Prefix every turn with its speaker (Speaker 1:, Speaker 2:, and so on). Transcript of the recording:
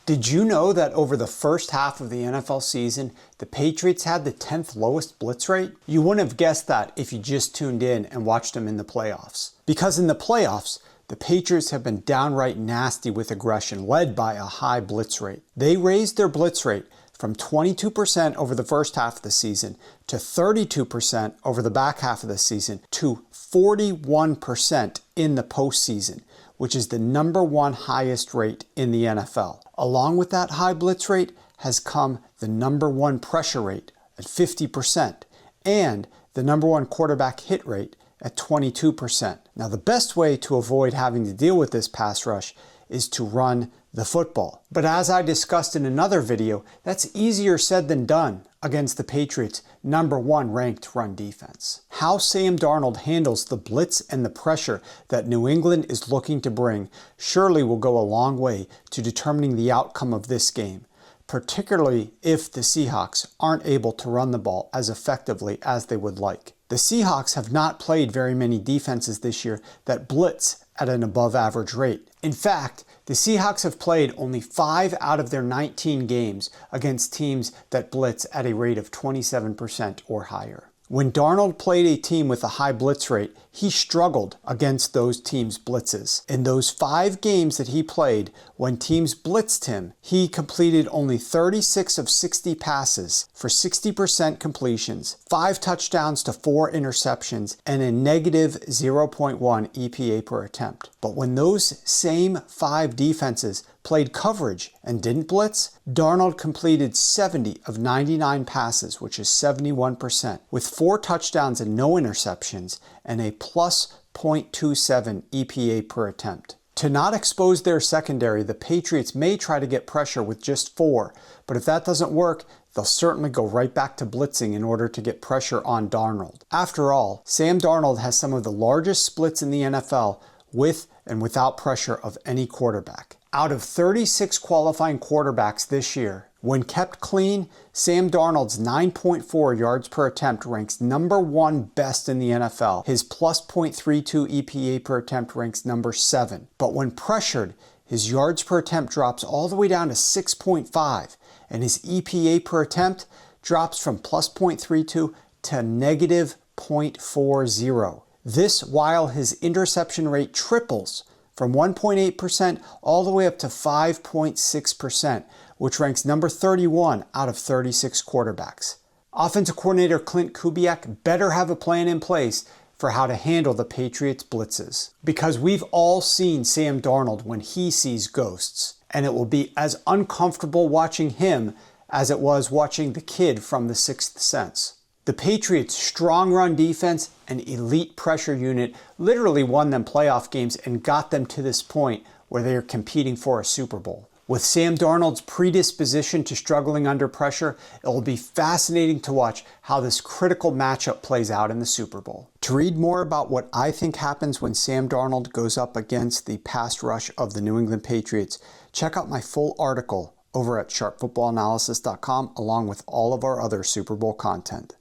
Speaker 1: Did you know that over the first half of the NFL season, the Patriots had the 10th lowest blitz rate? You wouldn't have guessed that if you just tuned in and watched them in the playoffs. Because in the playoffs, the Patriots have been downright nasty with aggression, led by a high blitz rate. They raised their blitz rate from 22% over the first half of the season to 32% over the back half of the season to 41% in the postseason, which is the #1 highest rate in the NFL. Along with that high blitz rate has come the #1 pressure rate at 50% and the #1 quarterback hit rate at 22%. Now, the best way to avoid having to deal with this pass rush is to run the football. But as I discussed in another video, that's easier said than done against the Patriots' #1 ranked run defense. How Sam Darnold handles the blitz and the pressure that New England is looking to bring surely will go a long way to determining the outcome of this game, particularly if the Seahawks aren't able to run the ball as effectively as they would like. The Seahawks have not played very many defenses this year that blitz at an above average rate. In fact, the Seahawks have played only 5 out of their 19 games against teams that blitz at a rate of 27% or higher. When Darnold played a team with a high blitz rate, he struggled against those teams' blitzes. In those 5 games that he played, when teams blitzed him, he completed only 36 of 60 passes for 60% completions, 5 touchdowns to 4 interceptions, and a negative 0.1 EPA per attempt. But when those same 5 defenses played coverage and didn't blitz, Darnold completed 70 of 99 passes, which is 71%, with 4 touchdowns and no interceptions, and a plus 0.27 EPA per attempt. To not expose their secondary, the Patriots may try to get pressure with just 4, but if that doesn't work, they'll certainly go right back to blitzing in order to get pressure on Darnold. After all, Sam Darnold has some of the largest splits in the NFL with and without pressure of any quarterback. Out of 36 qualifying quarterbacks this year, when kept clean, Sam Darnold's 9.4 yards per attempt ranks #1 best in the NFL. His plus 0.32 EPA per attempt ranks #7. But when pressured, his yards per attempt drops all the way down to 6.5, and his EPA per attempt drops from plus 0.32 to negative 0.40. This while his interception rate triples from 1.8% all the way up to 5.6%, which ranks #31 out of 36 quarterbacks. Offensive coordinator Clint Kubiak better have a plan in place for how to handle the Patriots' blitzes, because we've all seen Sam Darnold when he sees ghosts, and it will be as uncomfortable watching him as it was watching the kid from The Sixth Sense. The Patriots' strong run defense and elite pressure unit literally won them playoff games and got them to this point where they are competing for a Super Bowl. With Sam Darnold's predisposition to struggling under pressure, it will be fascinating to watch how this critical matchup plays out in the Super Bowl. To read more about what I think happens when Sam Darnold goes up against the pass rush of the New England Patriots, check out my full article over at sharpfootballanalysis.com along with all of our other Super Bowl content.